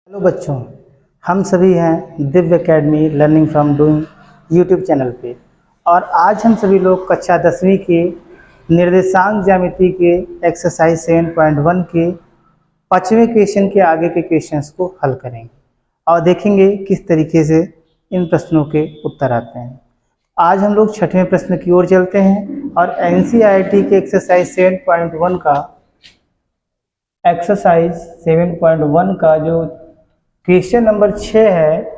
Hello बच्चों, हम सभी हैं Divya academy learning from doing YouTube channel पे। और आज हम सभी लोग कक्षा 10वीं के निर्देशांक ज्यामिति के एक्सरसाइज 7.1 के 5वें क्वेश्चन के आगे के क्वेश्चंस को हल करेंगे और देखेंगे किस तरीके से इन प्रश्नों के उत्तर आते हैं। आज हम लोग 6वें प्रश्न की ओर चलते हैं और NCERT के एक्सरसाइज 7.1 का जो क्वेश्चन नंबर 6 है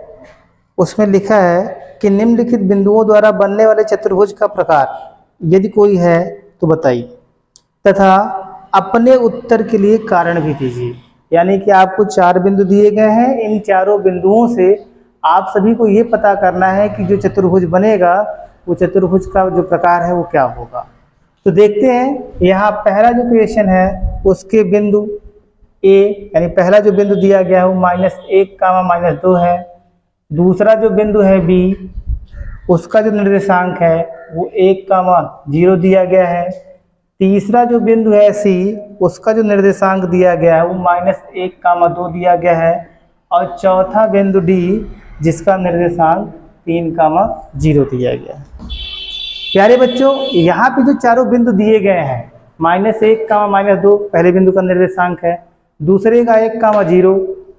उसमें लिखा है कि निम्नलिखित बिंदुओं द्वारा बनने वाले चतुर्भुज का प्रकार यदि कोई है तो बताइए तथा अपने उत्तर के लिए कारण भी दीजिए। यानी कि आपको 4 बिंदु दिए गए हैं, इन चारों बिंदुओं से आप सभी को ये पता करना है कि जो चतुर्भुज बनेगा वो चतुर्भुज का जो प्रकार है वो क्या होगा। तो देखते हैं, यहाँ पहला जो क्वेश्चन है उसके बिंदु ए यानी पहला जो बिंदु दिया गया है वो -1, -2 है। दूसरा जो बिंदु है बी, उसका जो निर्देशांक है वो 1, 0 दिया गया है। तीसरा जो बिंदु है सी, उसका जो निर्देशांक दिया गया है वो -1, 2 दिया गया है। और चौथा बिंदु डी, जिसका निर्देशांक 3, 0 दिया गया है। प्यारे बच्चों, यहाँ पे जो चारों बिंदु दिए गए हैं, -1, -2 पहले बिंदु का निर्देशांक है, दूसरे का 1, 0,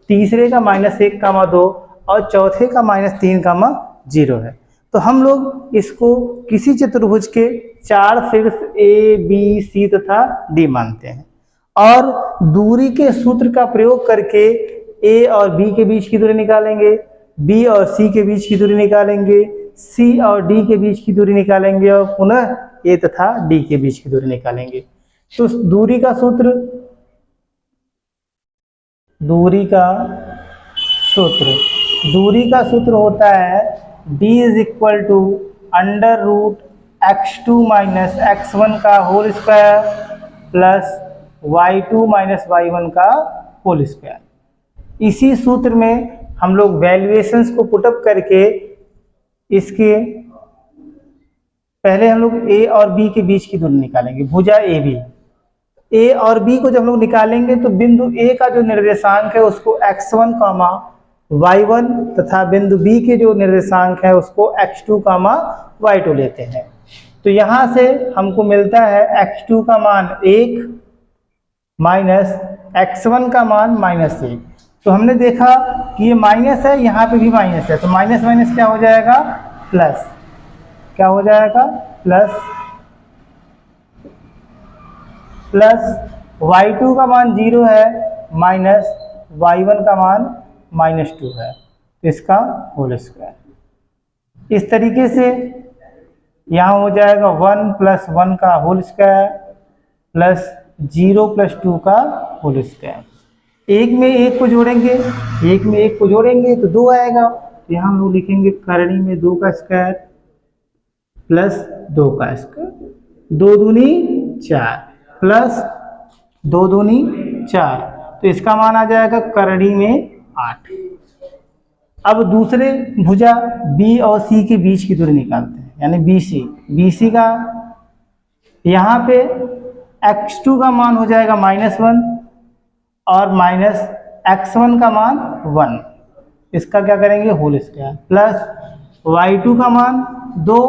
तीसरे का -1, 2 और चौथे का -3, 0 है। तो हम लोग इसको किसी चतुर्भुज के 4 शीर्ष ए, बी, सी तथा डी मानते हैं और दूरी के सूत्र का प्रयोग करके ए और बी के बीच की दूरी निकालेंगे, बी और सी के बीच की दूरी निकालेंगे, सी और डी के बीच की दूरी निकालेंगे और पुनः ए तथा डी के बीच की दूरी निकालेंगे। तो दूरी का सूत्र होता है d = √x2 - x1 का whole square plus y2 - y1 का होल स्क्वायर। इसी सूत्र में हम लोग वैल्यूएशंस को पुटअप करके इसके पहले हम लोग a और b के बीच की दूरी निकालेंगे, भुजा AB। a और b को जब हम लोग निकालेंगे तो बिंदु a का जो निर्देशांक है उसको x1, y1 तथा बिंदु b के जो निर्देशांक है उसको x2, y2 लेते हैं। तो यहाँ से हमको मिलता है x2 का मान 1 माइनस x1 का मान -1। तो हमने देखा कि ये माइनस है, यहाँ पे भी माइनस है, तो माइनस माइनस क्या हो जाएगा, प्लस। क्या हो जाएगा, प्लस y2 का मान 0 है माइनस y1 का मान -2 है, इसका होल स्क्वायर। इस तरीके से यहाँ हो जाएगा 1 + 1 का होल स्क्वायर प्लस 0 + 2 का होल स्क्वायर। एक में एक को जोड़ेंगे तो 2 आएगा। तो यहाँ हम लोग लिखेंगे करणी में 2 का स्क्वायर प्लस 2 का स्क्वायर, 2 दूनी 4 प्लस 2 दूनी 4, तो इसका मान आ जाएगा करणी में 8। अब दूसरे भुजा B और C के बीच की दूरी निकालते हैं, यानी BC का यहाँ पे x2 का मान हो जाएगा -1 और माइनस x1 का मान 1, इसका क्या करेंगे, होल स्क्वायर प्लस y2 का मान 2,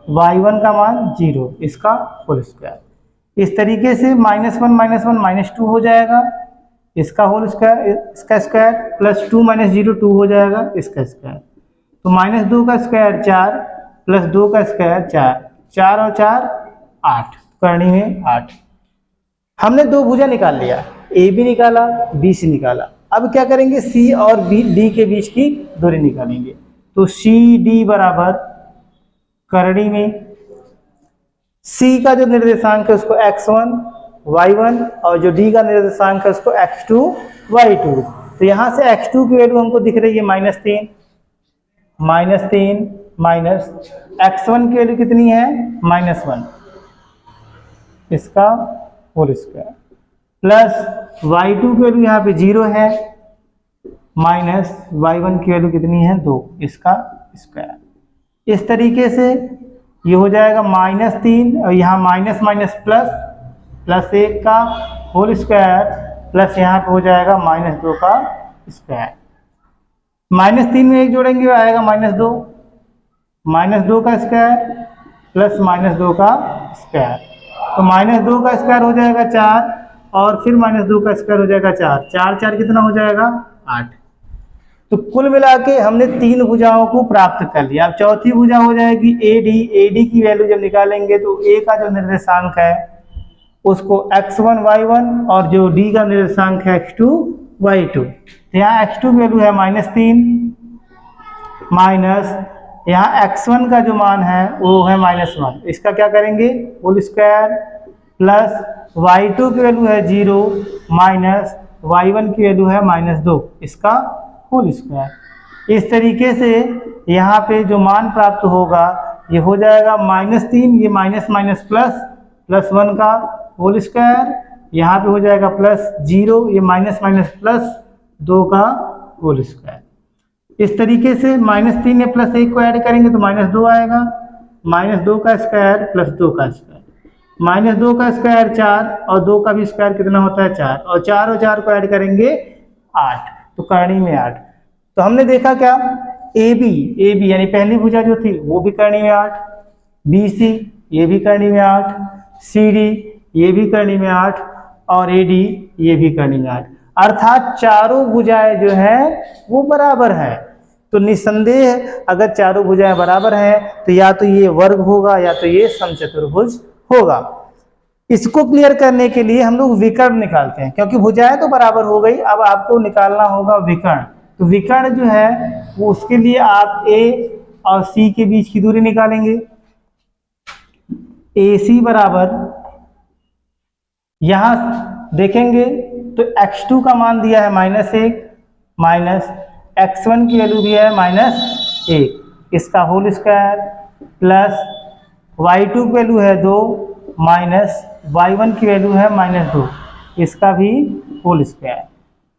y1 का मान 0, इसका होल स्क्वायर। इस तरीके से -1 -1 -2 हो जाएगा, इसका होल स्क्वायर, इसका स्क्वायर प्लस 2 - 0 2 हो जाएगा, इसका स्क्वायर। तो -2 का स्क्वायर 4 प्लस 2 का स्क्वायर 4, 4 और 4 8, करणी में 8। हमने 2 भुजा निकाल लिया, AB निकाला, BC निकाला। अब क्या करेंगे, C और D के बीच की दूरी निकालेंगे। तो CD बराबर करणी में C का जो निर्देशांक है उसको x1, y1 और जो D का निर्देशांक है उसको x2, y2। तो यहाँ से x2 की वैल्यू हमको दिख रही है -3 माइनस x1 की वैल्यू कितनी है, -1, इसका होल स्क्वायर प्लस y2 की वैल्यू यहाँ पे 0 है माइनस y1 की वैल्यू कितनी है, 2, इसका स्क्वायर। इस तरीके से ये हो जाएगा -3 और यहाँ माइनस माइनस प्लस 1 का होल स्क्वायर प्लस यहाँ पे हो जाएगा -2 का स्क्वायर। -3 में 1 जोड़ेंगे आएगा -2, -2 का स्क्वायर प्लस -2 का स्क्वायर, तो -2 का स्क्वायर हो जाएगा 4 और फिर -2 का स्क्वायर हो जाएगा 4, 4 4 कितना हो जाएगा 8। तो कुल मिला के हमने 3 भुजाओं को प्राप्त कर लिया। अब चौथी भुजा हो जाएगी AD। AD की वैल्यू जब निकालेंगे तो A का जो निर्देशांक है उसको x1 y1 और जो D का निर्देशांक है x2 y2। तो यहाँ x2 की वैल्यू है -3 माइनस यहाँ x1 का जो मान है वो है -1, इसका क्या करेंगे होल स्क्वायर, प्लस y2 की वैल्यू है 0 माइनस y1 की वैल्यू है -2, इसका होल स्क्वायर। इस तरीके से यहाँ पे जो मान प्राप्त होगा ये हो जाएगा -3, ये माइनस माइनस प्लस 1 का होल स्क्वायर, यहाँ पे हो जाएगा +0, ये माइनस माइनस +2 का होल स्क्वायर। इस तरीके से -3 में +1 को ऐड करेंगे तो -2 आएगा, -2 का स्क्वायर प्लस 2 का स्क्वायर, -2 का स्क्वायर 4 और 2 का भी स्क्वायर कितना होता है 4, और 4 को ऐड करेंगे 8, तो करणी में 8। तो हमने देखा क्या AB यानी पहली भुजा जो थी वो भी करणी में 8, BC ये भी करणी में 8, CD ये भी करणी में 8 और AD ये भी करणी में 8, अर्थात चारों भुजाएं जो है वो बराबर है। तो निसंदेह अगर चारों भुजाएं बराबर हैं तो या तो ये वर्ग होगा या तो ये समचतुर्भुज होगा। इसको क्लियर करने के लिए हम लोग विकर्ण निकालते हैं, क्योंकि भुजाएं तो बराबर हो गई, अब आपको निकालना होगा विकर्ण। तो विकर्ण जो है वो उसके लिए आप A और C के बीच की दूरी निकालेंगे। AC बराबर यहां देखेंगे तो x2 का मान दिया है -1 माइनस x1 की वैल्यू भी है -1, इसका होल स्क्वायर, प्लस y2 की वैल्यू है 2 माइनस y1 की वैल्यू है -2, इसका भी होल स्क्वायर।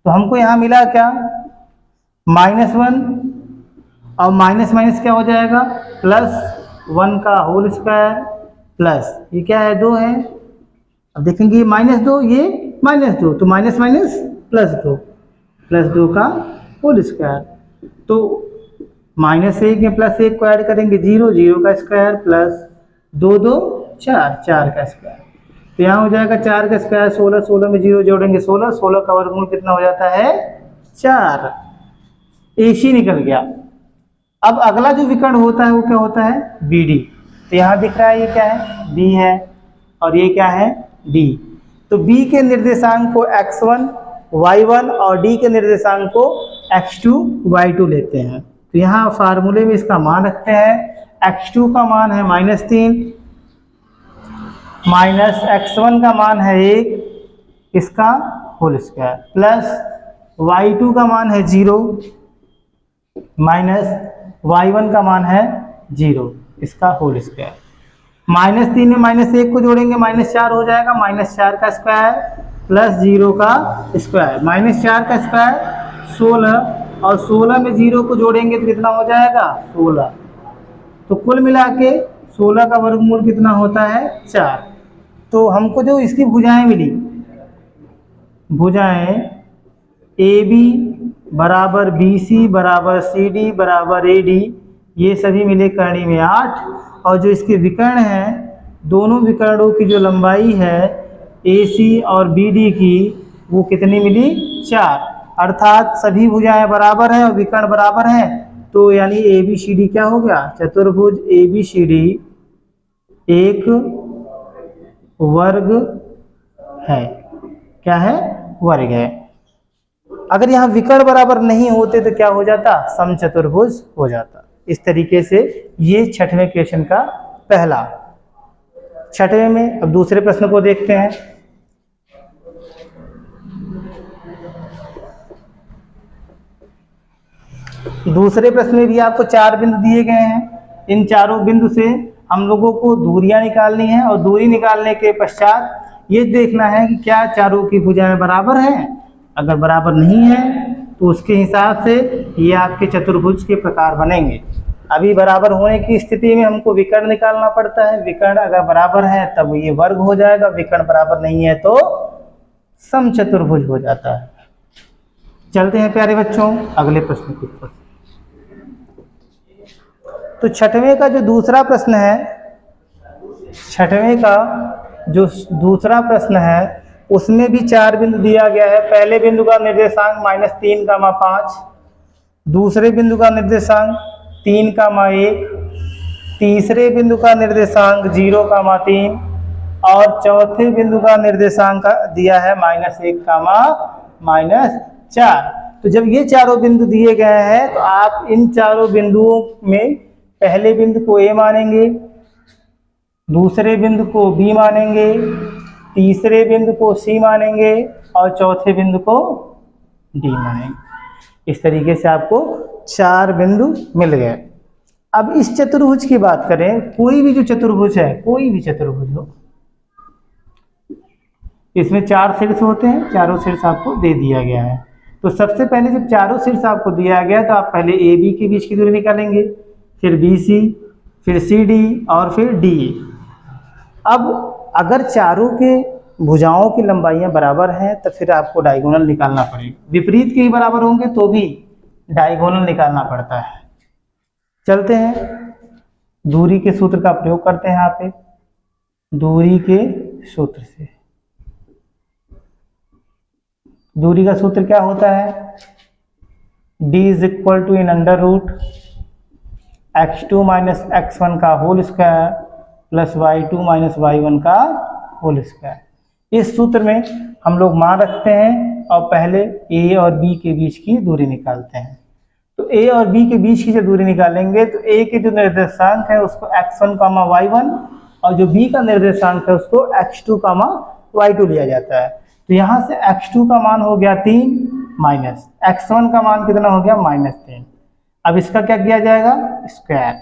तो हमको यहाँ मिला क्या -1 और माइनस माइनस क्या हो जाएगा +1 का होल स्क्वायर, प्लस ये क्या है 2 है, अब देखेंगे ये -2 ये -2, तो माइनस माइनस +2 का होल स्क्वायर। तो -1 में +1 को ऐड करेंगे 0 का स्क्वायर प्लस 2 2 4 का स्क्वायर, तो यहाँ हो जाएगा 4 का स्क्वायर 16 में 0 जोड़ेंगे 16 का वर्गमूल कितना हो जाता है 4, AC निकल गया। अब अगला जो विकर्ण होता है वो क्या होता है BD। तो यहाँ दिख रहा है ये क्या है B है और ये क्या है D। तो B के निर्देशांक को x1 y1 और D के निर्देशांक को x2 y2 लेते हैं। तो यहाँ फार्मूले में इसका मान रखते हैं, x2 का मान है -3 माइनस x1 का मान है 1, इसका होल स्क्वायर, प्लस y2 का मान है 0 माइनस y1 का मान है 0, इसका होल स्क्वायर। -3 में -1 को जोड़ेंगे -4 हो जाएगा, -4 का स्क्वायर प्लस 0 का स्क्वायर, -4 का स्क्वायर 16 और 16 में 0 को जोड़ेंगे तो कितना हो जाएगा 16। तो कुल मिला के 16 का वर्गमूल कितना होता है 4। तो हमको जो इसकी भुजाएं मिली, भुजाएं AB बराबर BC बराबर CD बराबर AD, ये सभी मिले करणी में 8, और जो इसके विकर्ण हैं दोनों विकर्णों की जो लंबाई है AC और BD की वो कितनी मिली 4, अर्थात सभी भुजाएं बराबर हैं और विकर्ण बराबर हैं। तो यानी ABCD क्या हो गया चतुर्भुज ABCD एक वर्ग है, क्या है वर्ग है। अगर यहाँ विकर्ण बराबर नहीं होते तो क्या हो जाता समचतुर्भुज हो जाता। इस तरीके से ये छठवें क्वेश्चन का पहला। छठवें में अब दूसरे प्रश्न को देखते हैं। दूसरे प्रश्न में भी आपको 4 बिंदु दिए गए हैं। इन चारों बिंदु से हम लोगों को दूरियां निकालनी है और दूरी निकालने के पश्चात ये देखना है कि क्या चारों की भुजाएं बराबर हैं। अगर बराबर नहीं है तो उसके हिसाब से ये आपके चतुर्भुज के प्रकार बनेंगे। अभी बराबर होने की स्थिति में हमको विकर्ण निकालना पड़ता है। विकर्ण अगर बराबर है तब ये वर्ग हो जाएगा, विकर्ण बराबर नहीं है तो समचतुर्भुज हो जाता है। चलते हैं प्यारे बच्चों अगले प्रश्न के ऊपर। तो छठवें का जो दूसरा प्रश्न है, छठवें का जो दूसरा प्रश्न है उसमें भी 4 बिंदु दिया गया है। पहले बिंदु का निर्देशांक -3, 5, दूसरे बिंदु का निर्देशांक 3, 1, तीसरे बिंदु का निर्देशांक 0, 3 और चौथे बिंदु का निर्देशांक दिया है -1, -4। तो जब ये चारों बिंदु दिए गए हैं तो आप इन चारों बिंदुओं में पहले बिंदु को A मानेंगे, दूसरे बिंदु को B मानेंगे, तीसरे बिंदु को C मानेंगे और चौथे बिंदु को D मानेंगे। इस तरीके से आपको 4 बिंदु मिल गए। अब इस चतुर्भुज की बात करें, कोई भी जो चतुर्भुज है, कोई भी चतुर्भुज हो, इसमें 4 शीर्ष होते हैं, चारों शीर्ष आपको दे दिया गया है। तो सबसे पहले जब चारों शीर्ष आपको दिया गया तो आप पहले AB के बीच की दूरी निकालेंगे, फिर BC, फिर CD और फिर DE। अब अगर चारों के भुजाओं की लंबाइयां बराबर हैं तो फिर आपको डायगोनल निकालना पड़ेगा। विपरीत के ही बराबर होंगे तो भी डायगोनल निकालना पड़ता है। चलते हैं दूरी के सूत्र का प्रयोग करते हैं। यहाँ पे दूरी के सूत्र से, दूरी का सूत्र क्या होता है? D = in under root x2 - x1 का whole square plus y2 - y1 का होल स्क्वायर। इस सूत्र में हम लोग मान रखते हैं और पहले A और B के बीच की दूरी निकालते हैं। तो A और B के बीच की जब दूरी निकालेंगे तो A के जो निर्देशांक है उसको x1, y1 और जो B का निर्देशांक है उसको x2, y2 लिया जाता है। तो यहाँ से x2 का मान हो गया 3 माइनस x1 का मान कितना हो गया -3। अब इसका क्या किया जाएगा? स्क्वायर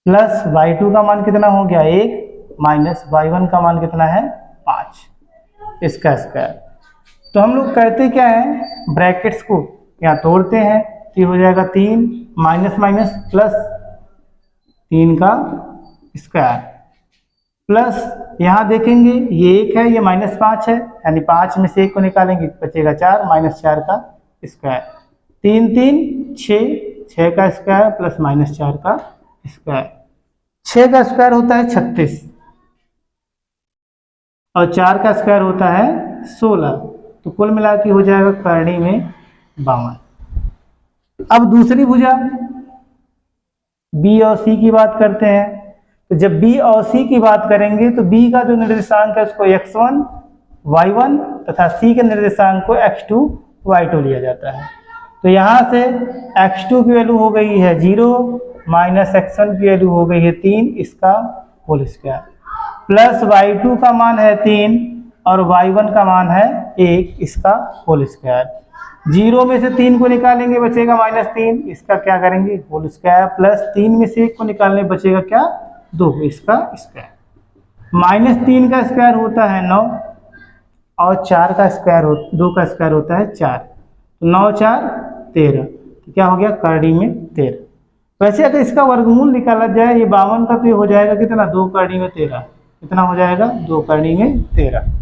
प्लस y2 का मान कितना हो गया 1 माइनस y1 का मान कितना है 5, इसका स्क्वायर। तो हम लोग करते क्या है, ब्रैकेट्स को यहाँ तोड़ते हैं तो हो जाएगा 3 माइनस माइनस प्लस 3 का स्क्वायर प्लस यहाँ देखेंगे ये 1 है, ये -5 है, यानी 5 में से 1 को निकालेंगे बचेगा 4 -4 का स्क्वायर। 3 3 6 का स्क्वायर प्लस -4 का स्क्वायर। 6 का स्क्वायर होता है 36 और 4 का स्क्वायर होता है 16। तो कुल मिला के हो जाएगा करणी में 52। अब दूसरी भुजा B और C की बात करते हैं। तो जब B और C की बात करेंगे तो B का जो निर्देशांक है उसको x1, y1 तथा C के निर्देशांक को x2, y2 लिया जाता है। तो यहाँ से x2 की वैल्यू हो गई है 0 माइनस x1 की वैल्यू हो गई है 3, इसका होल स्क्वायर प्लस y2 का मान है 3 और y1 का मान है 1, इसका होल स्क्वायर। 0 में से 3 को निकालेंगे बचेगा -3, इसका क्या करेंगे होल स्क्वायर प्लस 3 में से 1 को निकालने बचेगा क्या 2, इसका स्क्वायर। -3 का स्क्वायर होता है 9 और 4 का स्क्वायर 2 का स्क्वायर होता है 4। तो 9 4 13, तो क्या हो गया करणी में 13। वैसे अगर इसका वर्गमूल निकाला जाए ये 52 का, तो ये हो जाएगा कितना 2 करणी में 13, कितना हो जाएगा 2 करणी में 13।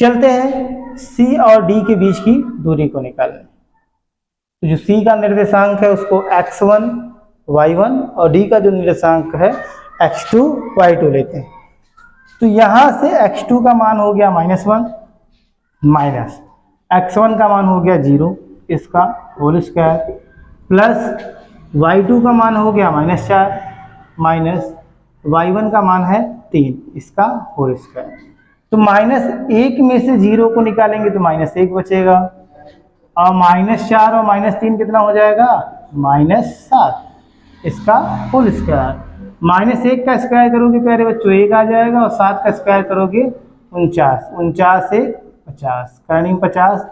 चलते हैं C और D के बीच की दूरी को निकालने। तो जो C का निर्देशांक है उसको x1, y1 और D का जो निर्देशांक है x2, y2 लेते हैं। तो यहाँ से x2 का मान हो गया -1 माइनस x1 का मान हो गया 0, इसका होल स्क्वायर प्लस y2 का मान हो गया -4 माइनस y1 का मान है 3, इसका होल स्क्वायर। तो -1 में से 0 को निकालेंगे तो -1 बचेगा और -4 और -3 कितना हो जाएगा -7, इसका होल स्क्वायर। -1 का स्क्वायर करोगे प्यारे बच्चों 1 आ जाएगा और 7 का स्क्वायर करोगे 49, 49 से 50 करणी में 50,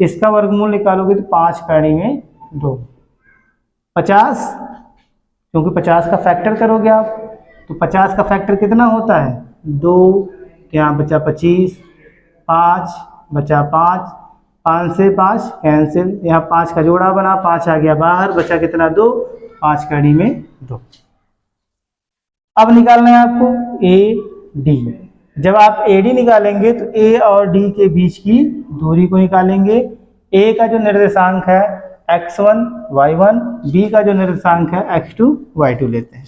इसका वर्गमूल निकालोगे तो 5 करणी में 2, 50 क्योंकि 50 का फैक्टर करोगे आप तो 50 का फैक्टर कितना होता है 2, यहाँ बचा 25, 5 बचा 5, 5 से 5 कैंसिल, यहाँ 5 का जोड़ा बना 5 आ गया बाहर, बचा कितना 2, 5 करणी में 2। अब निकालना है आपको A D। जब आप AD निकालेंगे तो A और D के बीच की दूरी को निकालेंगे। A का जो निर्देशांक है x1 y1, B का जो निर्देशांक है x2 y2 लेते हैं।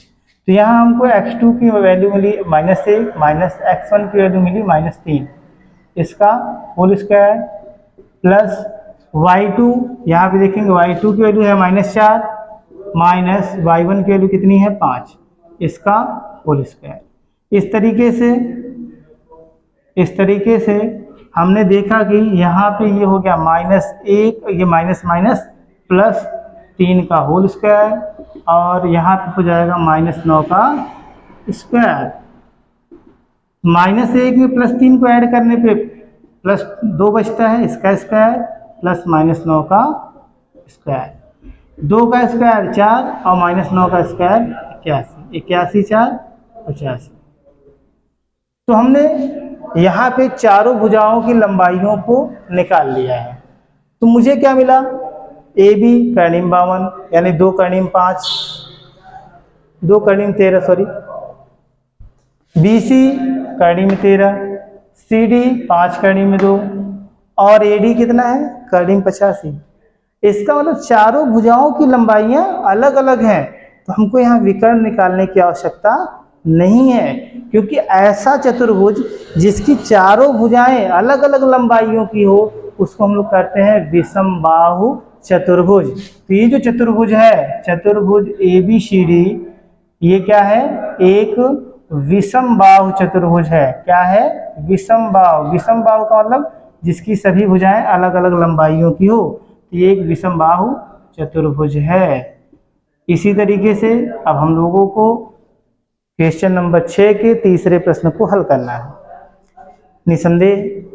तो यहाँ हमको x2 की वैल्यू मिली -1 माइनस x1 की वैल्यू मिली -3, इसका होल स्क्वायर प्लस y2, यहाँ पे देखेंगे y2 की वैल्यू है -4 माइनस y1 की वैल्यू कितनी है 5, इसका होल स्क्वायर। इस तरीके से हमने देखा कि यहाँ पे ये हो गया -1, ये माइनस माइनस प्लस 3 का होल स्क्वायर और यहाँ पे हो जाएगा -9 का स्क्वायर। -1 में +3 को ऐड करने पे +2 बचता है, इसका स्क्वायर प्लस -9 का स्क्वायर। 2 का स्क्वायर 4 और -9 का स्क्वायर 81, 81 4 85। तो हमने यहाँ पे चारों भुजाओं की लंबाइयों को निकाल लिया है। तो मुझे क्या मिला, AB कर्णिम 52 यानी 2 कर्णिम 5, 2 कर्णिम 13 सॉरी, BC कर्णिम 13, CD 5 कर्णिम 2 और AD कितना है कर्णिम 85। इसका मतलब चारों भुजाओं की लंबाइयां अलग अलग हैं, तो हमको यहाँ विकर्ण निकालने की आवश्यकता नहीं है, क्योंकि ऐसा चतुर्भुज जिसकी चारों भुजाएं अलग अलग लंबाइयों की हो उसको हम लोग करते हैं विषमबाहु चतुर्भुज। तो ये जो चतुर्भुज है, चतुर्भुज ABCD, ये क्या है, एक विषमबाहु चतुर्भुज है। क्या है, विषमबाहु। विषमबाहु का मतलब जिसकी सभी भुजाएं अलग अलग लंबाइयों की हो, तो ये एक विषमबाहु चतुर्भुज है। इसी तरीके से अब हम लोगों को क्वेश्चन नंबर 6 के तीसरे प्रश्न को हल करना है। निसंदेह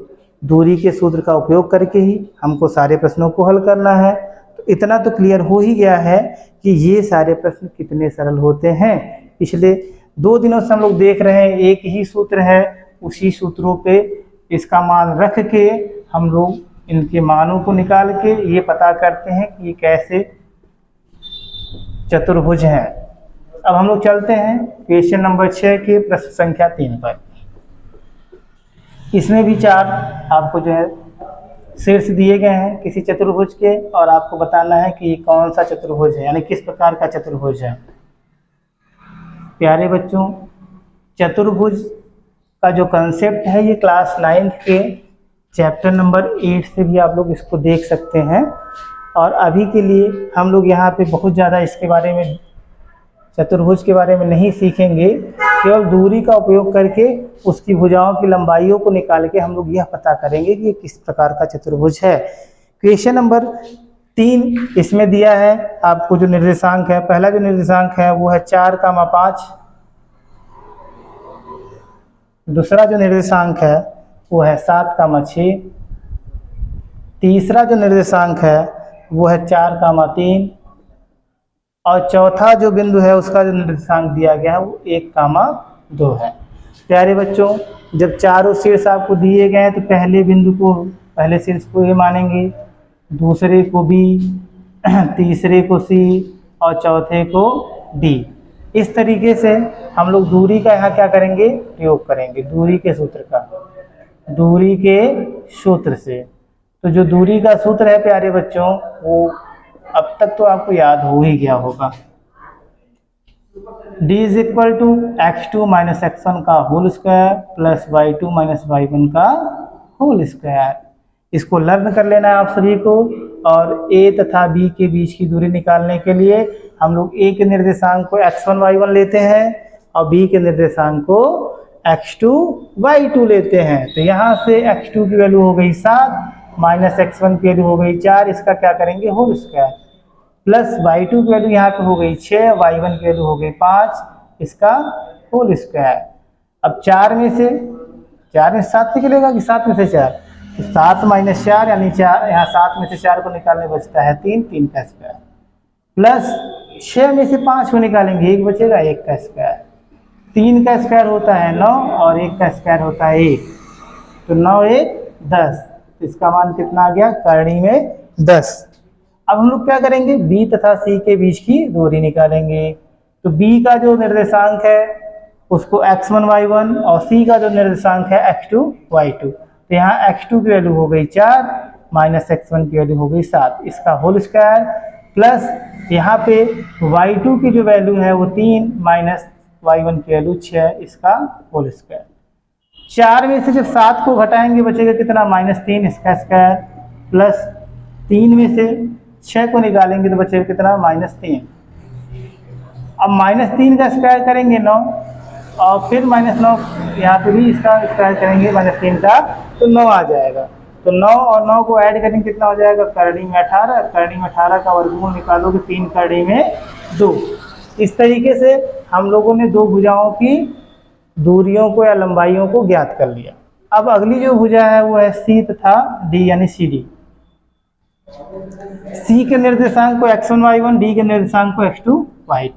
दूरी के सूत्र का उपयोग करके ही हमको सारे प्रश्नों को हल करना है। तो इतना तो क्लियर हो ही गया है कि ये सारे प्रश्न कितने सरल होते हैं। पिछले 2 दिनों से हम लोग देख रहे हैं, एक ही सूत्र है, उसी सूत्रों पे इसका मान रख के हम लोग इनके मानों को निकाल के ये पता करते हैं कि ये कैसे चतुर्भुज हैं। अब हम लोग चलते हैं क्वेश्चन नंबर 6 के प्रश्न संख्या 3 पर। इसमें भी 4 आपको जो है शीर्ष दिए गए हैं किसी चतुर्भुज के, और आपको बताना है कि ये कौन सा चतुर्भुज है, यानी किस प्रकार का चतुर्भुज है। प्यारे बच्चों, चतुर्भुज का जो कंसेप्ट है ये क्लास 9 के चैप्टर नंबर 8 से भी आप लोग इसको देख सकते हैं। और अभी के लिए हम लोग यहाँ पे बहुत ज़्यादा इसके बारे में, चतुर्भुज के बारे में नहीं सीखेंगे। केवल दूरी का उपयोग करके उसकी भुजाओं की लंबाइयों को निकाल के हम लोग यह पता करेंगे कि ये किस प्रकार का चतुर्भुज है। क्वेश्चन नंबर 3 इसमें दिया है आपको जो निर्देशांक है, पहला जो निर्देशांक है वो है 4,5, दूसरा जो निर्देशांक है वो है 7,6, तीसरा जो निर्देशांक है वो है 4,3 और चौथा जो बिंदु है उसका जो निर्देशांक दिया गया है वो 1,2 है। प्यारे बच्चों, जब चारों शीर्ष आपको दिए गए हैं तो पहले बिंदु को, पहले शीर्ष को A मानेंगे, दूसरे को B, तीसरे को C और चौथे को D। इस तरीके से हम लोग दूरी का यहाँ क्या करेंगे, प्रयोग करेंगे दूरी के सूत्र का, दूरी के सूत्र से। तो जो दूरी का सूत्र है प्यारे बच्चों वो अब तक तो आपको याद हो ही गया होगा। D = x2 - x1 का whole square plus y2 - y1 का होल स्क्वायर। इसको लर्न कर लेना है आप सभी को। और A तथा B के बीच की दूरी निकालने के लिए हम लोग A के निर्देशांक को x1 y1 लेते हैं और B के निर्देशांक को x2 y2 लेते हैं। तो यहाँ से x2 की वैल्यू हो गई 7 माइनस x1 की वैल्यू हो गई 4, इसका क्या करेंगे, होल स्क्वायर, प्लस y2 की वैल्यू यहाँ पे हो गई 6, y1 की वैल्यू हो गई 5, इसका होल स्क्वायर। अब 4 में से 7 निकलेगा कि 7 में से 4, तो 7 - 4 यानी 4, यहाँ 7 में से 4 को निकालने बचता है 3, 3 का स्क्वायर, प्लस 6 में से 5 को निकालेंगे 1 बचेगा, 1 का स्क्वायर, 3 का स्क्वायर होता है 9 और 1 का स्क्वायर होता है 1, तो 9 1 10, इसका मान कितना आ गया, करणी में 10। अब हम लोग क्या करेंगे, B तथा C के बीच की दूरी निकालेंगे। तो B का जो निर्देशांक है उसको x1 y1 और c का जो निर्देशांक है x2 y2। तो यहाँ x2 की वैल्यू हो गई 4 माइनस x1 की वैल्यू हो गई 7, इसका होल स्क्वायर, प्लस यहाँ पे y2 की जो वैल्यू है वो 3 माइनस y1 की वैल्यू 6, इसका होल स्क्वायर। 4 में से जब 7 को घटाएंगे बचेगा कितना, -3, इसका स्क्वायर, प्लस 3 में से 6 को निकालेंगे तो बचेगा कितना, -3। अब -3 का स्क्वायर करेंगे 9, और फिर -9 यहाँ पे भी इसका स्क्वायर करेंगे -3 का, तो 9 आ जाएगा। तो 9 और 9 को ऐड करेंगे कितना हो जाएगा, करड़ी में 18, करड़ी में 18 का वर्गमूल निकालोगे 3 करड़ी में 2। इस तरीके से हम लोगों ने दो भुजाओं की दूरियों को या लंबाइयों को ज्ञात कर लिया। अब अगली जो भुजा है वो है सी तथा डी यानी सी डी। सी के निर्देशांक को x1 y1, डी के निर्देशांक को x2 y2।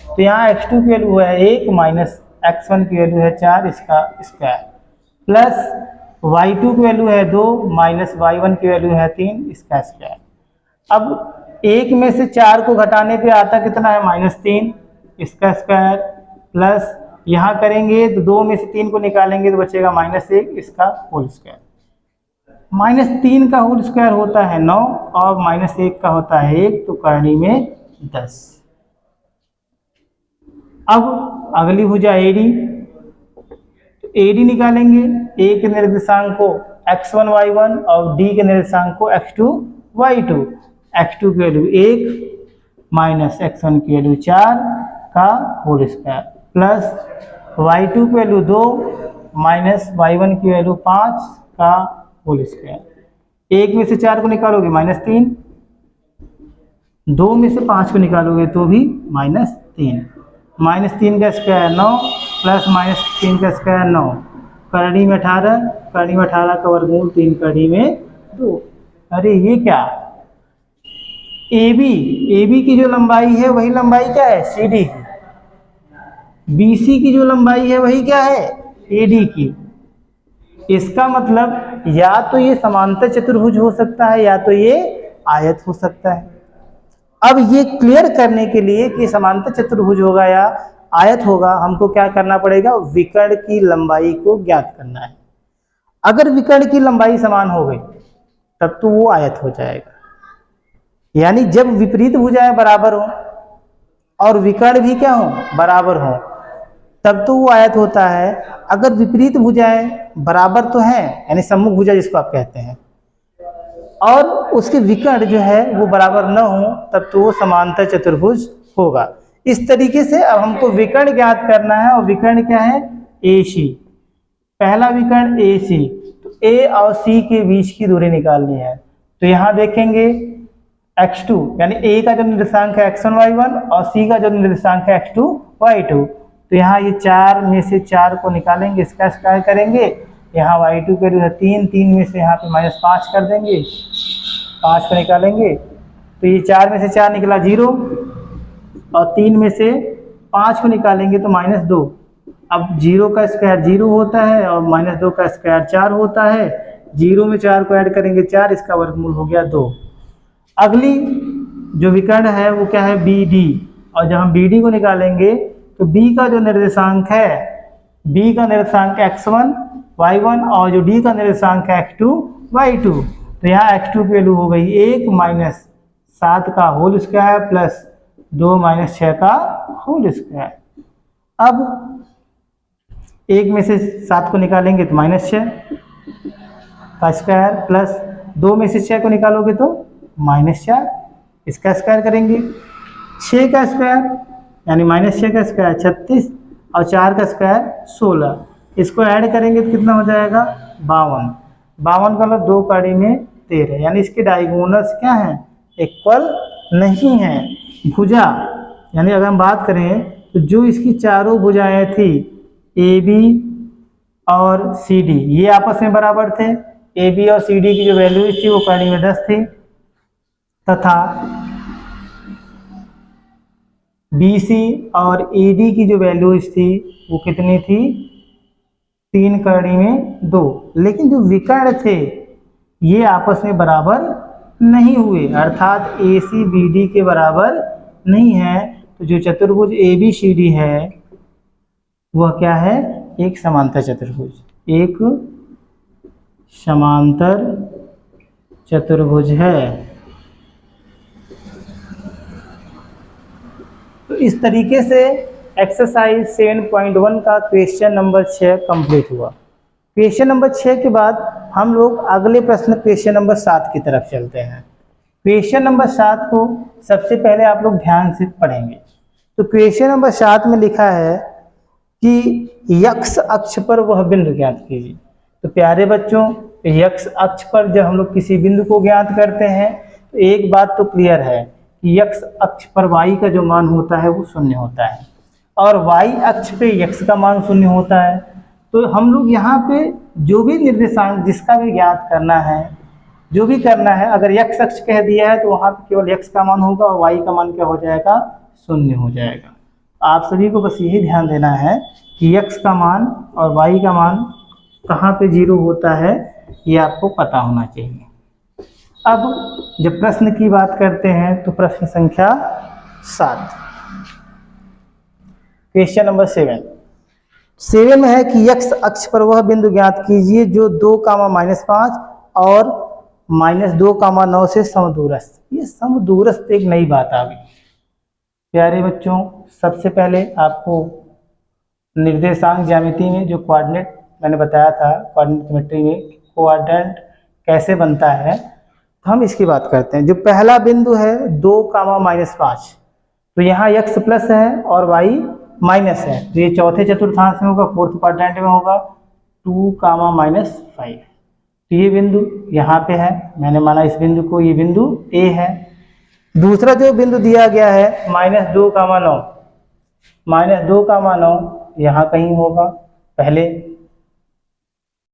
तो यहाँ x2 की वैल्यू है 1 माइनस x1 की वैल्यू है 4, इसका स्क्वायर, प्लस y2 की वैल्यू है 2 माइनस y1 की वैल्यू है 3, इसका स्क्वायर। अब 1 में से 4 को घटाने पे आता कितना है, -3, इसका स्क्वायर, प्लस यहाँ करेंगे तो 2 में से 3 को निकालेंगे तो बचेगा -1, इसका होल स्क्वायर। -3 का होल स्क्वायर होता है 9 और -1 का होता है 1, तो करणी में 10। अब अगली भुजा AD, AD निकालेंगे, A के निर्देशांक को x1 y1 और D के निर्देशांक को x2 y2। x2 की वैल्यू 1 माइनस x1 की वैल्यू 4 का होल स्क्वायर, प्लस y2 की वैल्यू 2 माइनस y1 की वैल्यू 5 का होल स्क्वायर। 1 में से 4 को निकालोगे -3, 2 में से 5 को निकालोगे तो भी -3, -3 का स्क्वायर 9, प्लस -3 का स्क्वायर 9, करड़ी में 18, करड़ी में 18 का वर्गमूल 3 करड़ी में 2। अरे ये क्या, AB की जो लंबाई है वही लंबाई क्या है, CD की। BC की जो लंबाई है वही क्या है, AD की। इसका मतलब या तो ये समांतर चतुर्भुज हो सकता है या तो ये आयत हो सकता है। अब ये क्लियर करने के लिए कि समांतर चतुर्भुज होगा या आयत होगा, हमको क्या करना पड़ेगा, विकर्ण की लंबाई को ज्ञात करना है। अगर विकर्ण की लंबाई समान हो गई तब तो वो आयत हो जाएगा। यानी जब विपरीत भुजाएं बराबर हो और विकर्ण भी क्या हो, बराबर हो, तब तो वो आयत होता है। अगर विपरीत भुजाएं बराबर तो हैं, यानी सम्मुख भुजा जिसको आप कहते हैं, और उसके विकर्ण जो है वो बराबर न हो, तब तो वो समांतर चतुर्भुज होगा। इस तरीके से अब हमको विकर्ण ज्ञात करना है, और विकर्ण क्या है, AC। पहला विकर्ण AC, तो A और C के बीच की दूरी निकालनी है। तो यहाँ देखेंगे x2 यानी A का जो निर्देशांक है x1 y1 और C का जो निर्देशांक है x2 y2। तो यहाँ ये 4 में से 4 को निकालेंगे, इसका स्क्वायर करेंगे, यहाँ y2 के वैल्यू है 3, 3 में से यहाँ पे -5 कर देंगे, 5 को निकालेंगे तो ये 4 में से 4 निकला 0, और 3 में से 5 को निकालेंगे तो -2। अब 0 का स्क्वायर 0 होता है और -2 का स्क्वायर 4 होता है। 0 में 4 को ऐड करेंगे 4, इसका वर्गमूल हो गया 2। अगली जो विकर्ण है वो क्या है, BD, और जब हम BD को निकालेंगे तो B का जो निर्देशांक है, B का निर्देशांक x1 y1 और जो D का निर्देशांक है x2 y2। तो यहाँ x2 की वैल्यू हो गई 1 माइनस 7 का होल स्क्वायर प्लस 2 माइनस 6 का होल स्क्वायर। अब 1 में से 7 को निकालेंगे तो -6 का स्क्वायर, प्लस 2 में से 6 को निकालोगे तो -4, इसका स्क्वायर करेंगे। 6 का स्क्वायर यानी -6 का स्क्वायर 36 और 4 का स्क्वायर 16, इसको ऐड करेंगे तो कितना हो जाएगा 52। 52 का मतलब 2 कड़ी में 13, यानी इसके डायगोनल्स क्या हैं, इक्वल नहीं है। भुजा यानी अगर हम बात करें तो जो इसकी चारों भुजाएं थी AB और CD, ये आपस में बराबर थे। AB और CD की जो वैल्यू थी वो कड़ी में 10 थी, तथा BC और AD की जो वैल्यूज थी वो कितनी थी, 3 कड़ी में 2। लेकिन जो विकर्ण थे ये आपस में बराबर नहीं हुए, अर्थात AC BD के बराबर नहीं है। तो जो चतुर्भुज ABCD है वह क्या है, एक समांतर चतुर्भुज, एक समांतर चतुर्भुज है। तो इस तरीके से एक्सरसाइज 7.1 का क्वेश्चन नंबर 6 कंप्लीट हुआ। क्वेश्चन नंबर 6 के बाद हम लोग अगले प्रश्न क्वेश्चन नंबर 7 की तरफ चलते हैं। क्वेश्चन नंबर 7 को सबसे पहले आप लोग ध्यान से पढ़ेंगे। तो क्वेश्चन नंबर 7 में लिखा है कि यक्ष अक्ष पर वह बिंदु ज्ञात कीजिए। तो प्यारे बच्चों, यक्ष अक्ष पर जब हम लोग किसी बिंदु को ज्ञात करते हैं तो एक बात तो क्लियर है कि यक्ष अक्ष पर y का जो मान होता है वो 0 होता है और y अक्ष पे x का मान 0 होता है। तो हम लोग यहाँ पे जो भी निर्देशांक जिसका भी ज्ञात करना है, जो भी करना है, अगर x अक्ष कह दिया है तो वहाँ पे केवल x का मान होगा और y का मान क्या हो जाएगा, 0 हो जाएगा। आप सभी को बस यही ध्यान देना है कि x का मान और y का मान कहाँ पे 0 होता है, ये आपको पता होना चाहिए। अब जब प्रश्न की बात करते हैं तो प्रश्न संख्या 7, क्वेश्चन नंबर 7 में है कि x अक्ष पर वह बिंदु ज्ञात कीजिए जो 2, -5 और -2, 9 से समदूरस्थ। ये समदूरस्थ एक नई बात आ गई। प्यारे बच्चों, सबसे पहले आपको निर्देशांक ज्यामिति में जो कोऑर्डिनेट मैंने बताया था, कोऑर्डिनेट ज्योमेट्री में कोऑर्डिनेट कैसे बनता है, तो हम इसकी बात करते हैं। जो पहला बिंदु है 2, -5, तो यहाँ x प्लस है और y माइनस है, तो ये चौथे चतुर्थांश में होगा, फोर्थ क्वाड्रेंट में होगा 2, -5। तो ये बिंदु यहाँ पे है, मैंने माना इस बिंदु को, ये बिंदु A है। दूसरा जो बिंदु दिया गया है -2, 9 यहाँ कहीं होगा, पहले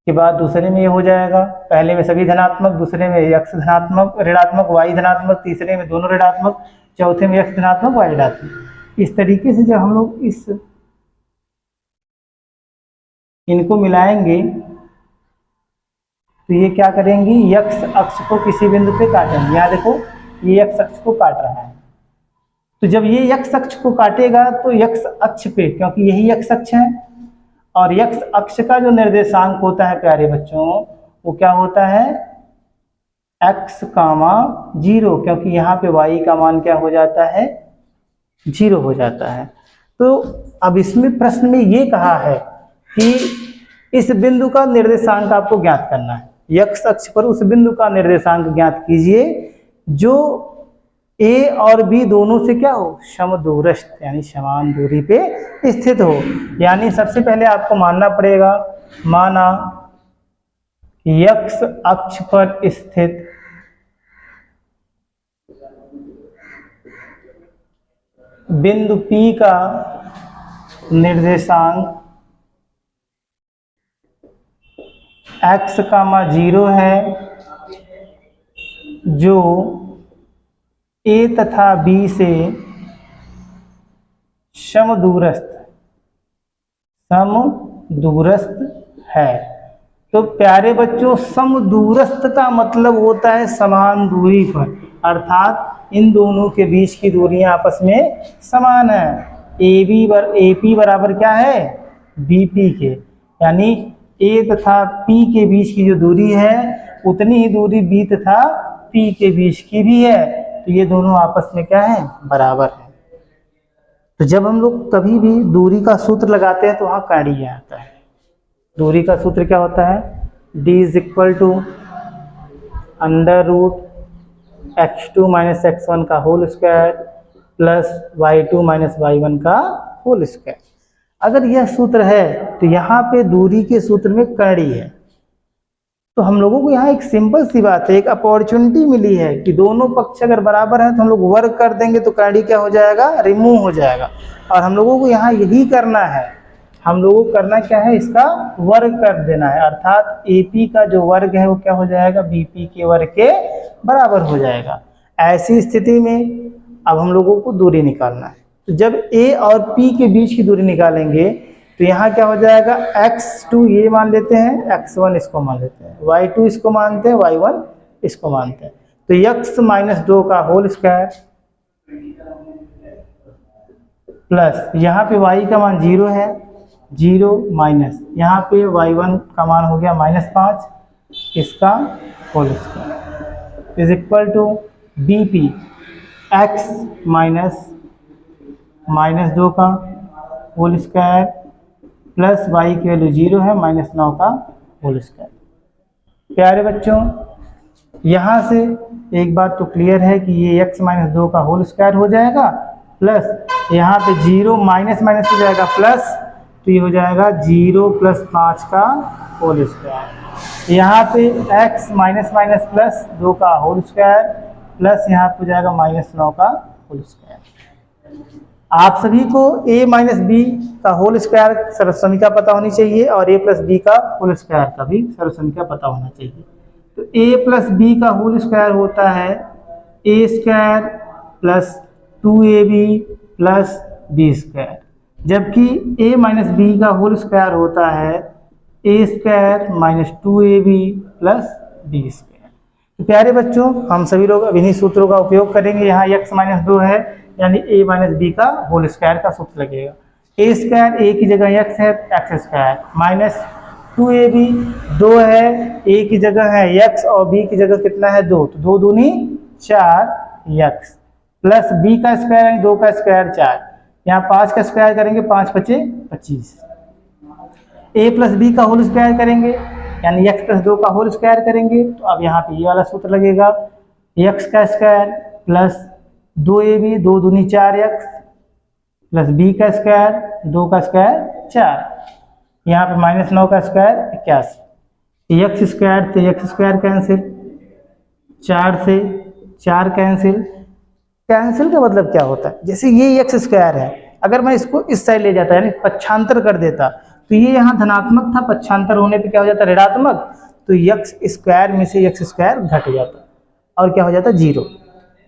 के बाद दूसरे में ये हो जाएगा। पहले में सभी धनात्मक, दूसरे में x धनात्मक, ऋणात्मक, y धनात्मक, तीसरे में दोनों ऋणात्मक, चौथे में x धनात्मक, y ऋणात्मक। इस तरीके से जब हम लोग इनको मिलाएंगे तो ये क्या करेंगी, x अक्ष को किसी बिंदु पे काटेंगे। यहाँ देखो ये x अक्ष को काट रहा है, तो जब ये x अक्ष को काटेगा तो x अक्ष पे, क्योंकि यही x अक्ष है और x अक्ष का जो निर्देशांक होता है प्यारे बच्चों, वो क्या होता है, x, 0, क्योंकि यहाँ पे y का मान क्या हो जाता है, 0 हो जाता है। तो अब इसमें प्रश्न में ये कहा है कि इस बिंदु का निर्देशांक आपको ज्ञात करना है। x अक्ष पर उस बिंदु का निर्देशांक ज्ञात कीजिए जो A और B दोनों से क्या हो, समदूरस्थ, यानी समान दूरी पे स्थित हो। यानी सबसे पहले आपको मानना पड़ेगा, माना x अक्ष पर स्थित बिंदु P का निर्देशांक x, 0 है, जो A तथा B से समदूरस्थ है। तो प्यारे बच्चों, समदूरस्थ का मतलब होता है समान दूरी पर, अर्थात इन दोनों के बीच की दूरियां आपस में समान है। AP बराबर क्या है, BP के, यानी A तथा P के बीच की जो दूरी है उतनी ही दूरी B तथा P के बीच की भी है। तो ये दोनों आपस में क्या है, बराबर है। तो जब हम लोग कभी भी दूरी का सूत्र लगाते हैं तो वहाँ कार्य आता है। दूरी का सूत्र क्या होता है, D = √x2 - x1 का whole square plus y2 - y1 का होल स्क्वायर। अगर यह सूत्र है तो यहाँ पे दूरी के सूत्र में कड़ी है। तो हम लोगों को यहाँ एक सिंपल सी बात है, एक अपॉर्चुनिटी मिली है कि दोनों पक्ष अगर बराबर है तो हम लोग वर्ग कर देंगे तो कड़ी क्या हो जाएगा, रिमूव हो जाएगा। और हम लोगों को यहाँ यही करना है, हम लोगों को करना क्या है, इसका वर्ग कर देना है, अर्थात AP का जो वर्ग है वो क्या हो जाएगा, BP के वर्ग के बराबर हो जाएगा। ऐसी स्थिति में अब हम लोगों को दूरी निकालना है। तो जब A और P के बीच की दूरी निकालेंगे तो यहाँ क्या हो जाएगा, x2 ये मान लेते हैं, x1 इसको मान लेते हैं, y2 इसको मानते हैं, y1 इसको मानते हैं। तो x - 2 का होल स्क्वायर प्लस यहाँ पे y का मान 0 है, 0 माइनस यहाँ पे y1 का मान हो गया -5, इसका whole square is equal to bp x -2 का होल स्क्वायर प्लस y की वैल्यू 0 है -9 का होल स्क्वायर। प्यारे बच्चों, यहाँ से एक बात तो क्लियर है कि ये x -2 का होल स्क्वायर हो जाएगा, प्लस यहाँ पे 0 माइनस माइनस हो जाएगा प्लस, तो ये हो जाएगा 0 + 5 का होल स्क्वायर। यहाँ पे x माइनस माइनस प्लस 2 का होल स्क्वायर प्लस यहाँ पे हो जाएगा -9 का होल स्क्वायर। आप सभी को a माइनस बी का होल स्क्वायर सर्वसंख्या पता होनी चाहिए और a प्लस बी का होल स्क्वायर का भी सर्वसंख्या पता होना चाहिए। तो a प्लस बी का होल स्क्वायर होता है a square plus 2ab plus B square, जबकि a माइनस बी का होल स्क्वायर होता है a square minus 2ab plus B square. तो प्यारे बच्चों, हम सभी लोग अब इन्हीं सूत्रों का उपयोग करेंगे। यहाँ x माइनस 2 है यानी a माइनस बी का होल स्क्वायर का सूत्र लगेगा। a स्क्वायर a की जगह x है x स्क्वायर माइनस 2ab 2 है, a की जगह है x और b की जगह कितना है 2, तो 2 दूनी 4x प्लस b का स्क्वायर है 2 का स्क्वायर 4, यहाँ 5 का स्क्वायर करेंगे 5 × 5 = 25। a प्लस बी का होल स्क्वायर करेंगे यानी x + 2 का होल स्क्वायर करेंगे, तो अब यहाँ पे ये वाला सूत्र लगेगा x का स्क्वायर प्लस 2ab 2 दूनी 4x प्लस b का स्क्वायर 2 का स्क्वायर 4, यहाँ पे -9 का स्क्वायर 81, x स्क्वायर से x स्क्वायर कैंसिल, 4 से 4 कैंसिल। कैंसिल का मतलब क्या होता है, जैसे ये x स्क्वायर है, अगर मैं इसको इस साइड ले जाता यानी पक्षांतर कर देता तो ये यहाँ धनात्मक था, पक्षांतर होने पे क्या हो जाता ऋणात्मक, तो x स्क्वायर में से x स्क्वायर घट जाता और क्या हो जाता 0।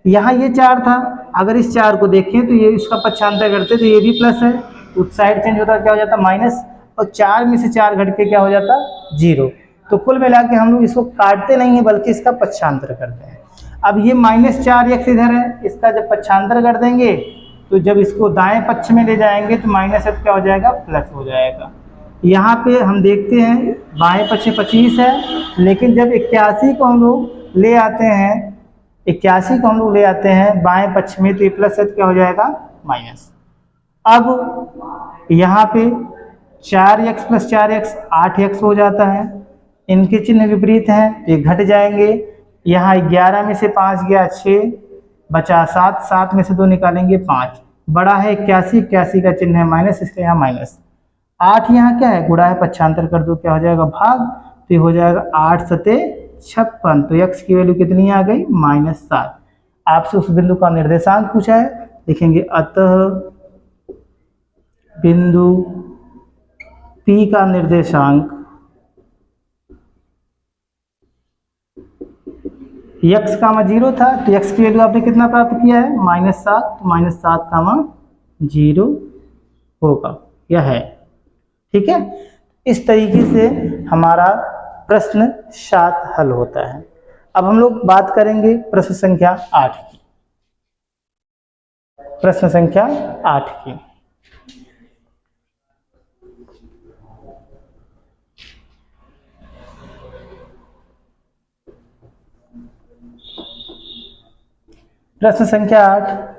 यहाँ ये 4 था, अगर इस 4 को देखें तो ये इसका पक्षांतर करते तो ये भी प्लस है, उस साइड चेंज होता क्या हो जाता माइनस, और 4 में से 4 घट के क्या हो जाता 0। तो कुल मिला के हम लोग इसको काटते नहीं है बल्कि इसका पक्षांतर करते हैं। अब ये -4x इधर है, इसका जब पक्षांतर कर देंगे तो जब इसको दाएं पक्ष में ले जाएंगे तो -f क्या हो जाएगा प्लस हो जाएगा। यहाँ पे हम देखते हैं बाएं पक्ष में 25 है, लेकिन जब 81 को हम लोग ले आते हैं 81 को हम लोग ले आते हैं बाएं पक्ष में तो ये प्लस है क्या हो जाएगा माइनस। अब यहाँ पे 4x + 4x 8x हो जाता है, इनके चिन्ह विपरीत हैं, ये घट जाएंगे। यहाँ 11 में से 5 गया 6 बचा 7, 7 में से 2 निकालेंगे 5, बड़ा है 81, 81 का चिन्ह है माइनस, इसलिए यहाँ माइनस। 8 यहाँ क्या है गुणा है, पक्षांतर कर दो क्या हो जाएगा भाग, तो ये हो जाएगा 8 × 7 = 56, तो x की वैल्यू कितनी आ गई -7। आपसे उस बिंदु का निर्देशांक पूछा है, लिखेंगे अतः बिंदु P का निर्देशांक x, 0 था तो x की वैल्यू आपने कितना प्राप्त किया है -7, तो -7, 0 होगा, यह है। ठीक है, इस तरीके से हमारा प्रश्न 7 हल होता है। अब हम लोग बात करेंगे प्रश्न संख्या 8 की। प्रश्न संख्या 8 की प्रश्न संख्या 8,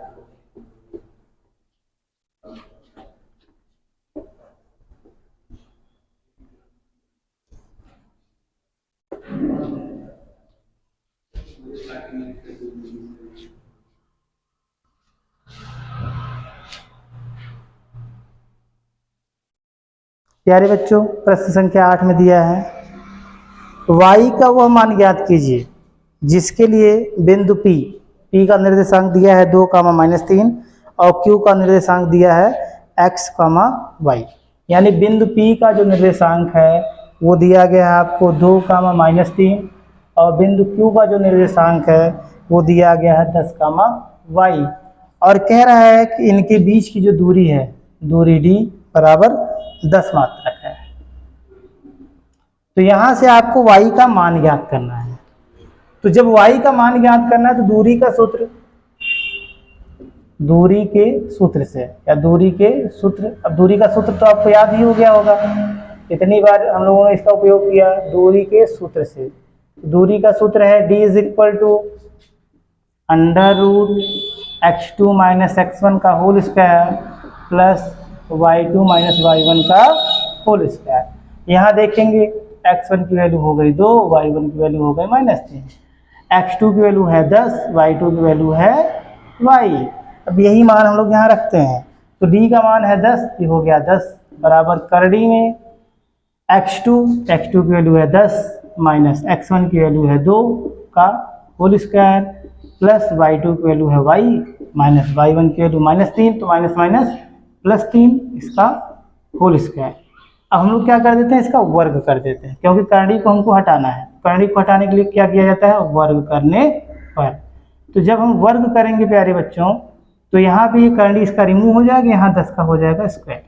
प्यारे बच्चों प्रश्न संख्या 8 में दिया है y का वह मान ज्ञात कीजिए जिसके लिए बिंदु P का निर्देशांक दिया है 2, -3 और Q का निर्देशांक दिया है x, y। यानी बिंदु P का जो निर्देशांक है वो दिया गया है आपको 2, -3 और बिंदु Q का जो निर्देशांक है वो दिया गया है 10, y। और कह रहा है कि इनके बीच की जो दूरी है, दूरी d बराबर 10 मात्रक है। तो यहाँ से आपको y का मान ज्ञात करना है। तो जब y का मान ज्ञात करना है तो दूरी का सूत्र दूरी के सूत्र से, या दूरी के सूत्र, अब दूरी का सूत्र तो आपको याद ही हो गया होगा, इतनी बार हम लोगों ने इसका उपयोग किया, दूरी के सूत्र से। दूरी का सूत्र है d is equal to under root x2 minus x1 का whole square plus y2 minus y1 का होल स्क्वायर। यहाँ देखेंगे x1 की वैल्यू हो गई 2, y1 की वैल्यू हो गई -3, x2 की वैल्यू है 10, y2 की वैल्यू है y। अब यही मान हम लोग यहाँ रखते हैं, तो d का मान है 10, ये हो गया 10 बराबर करड़ी में x2 की वैल्यू है 10 माइनस x1 की वैल्यू है 2 का होल स्क्वायर प्लस y2 की वैल्यू है y माइनस y1 की वैल्यू -3, तो माइनस माइनस +3 इसका होल स्क्वायर। अब हम लोग क्या कर देते हैं, इसका वर्ग कर देते हैं, क्योंकि करड़ी को हमको हटाना है। करड़ी को हटाने के लिए क्या किया जाता है, वर्ग करने पर। तो जब हम वर्ग करेंगे प्यारे बच्चों, तो यहाँ पे ये करड़ी इसका रिमूव हो जाएगा, यहाँ 10 का हो जाएगा स्क्वायर,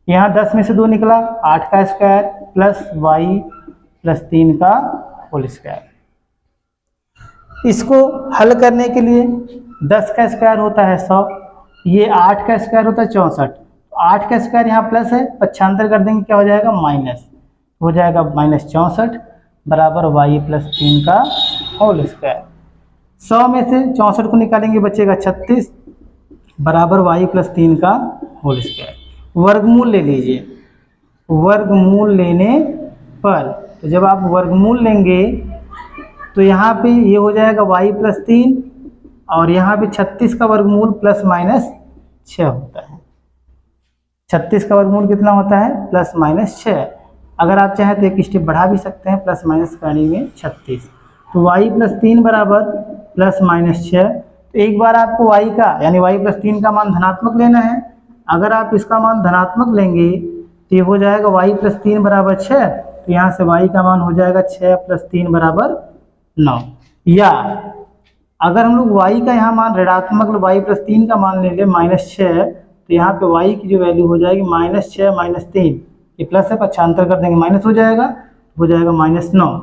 यहाँ 10 में से 2 निकला, 8 का स्क्वायर प्लस y प्लस 3 का होल स्क्वायर। इसको हल करने के लिए 10 का स्क्वायर होता है 100, ये 8 का स्क्वायर होता है 64, 8 का स्क्वायर यहाँ प्लस है, पक्षांतर कर देंगे क्या हो जाएगा, माइनस हो जाएगा, -64 बराबर y प्लस 3 का होल स्क्वायर। 100 में से 64 को निकालेंगे, बचेगा 36 बराबर y प्लस 3 का होल स्क्वायर। वर्गमूल ले लीजिए, वर्गमूल लेने पर, तो जब आप वर्गमूल लेंगे तो यहाँ पे ये हो जाएगा y प्लस 3, और यहाँ पे 36 का वर्गमूल प्लस माइनस 6 होता है। 36 का वर्गमूल कितना होता है, प्लस माइनस 6। अगर आप चाहें तो एक स्टेप बढ़ा भी सकते हैं, प्लस माइनस करने में 36, तो y प्लस 3 बराबर प्लस माइनस 6। तो एक बार आपको y का यानी y प्लस 3 का मान धनात्मक लेना है। अगर आप इसका मान धनात्मक लेंगे तो ये हो जाएगा y प्लस 3 बराबर 6, तो यहाँ से y का मान हो जाएगा 6 प्लस 3 बराबर 9। या अगर हम लोग y का यहाँ मान ऋणात्मक y प्लस 3 का मान ले लें -6, तो यहाँ पे y की जो वैल्यू हो जाएगी -6 -3, ये प्लस से पक्षांतर कर देंगे माइनस हो जाएगा -9।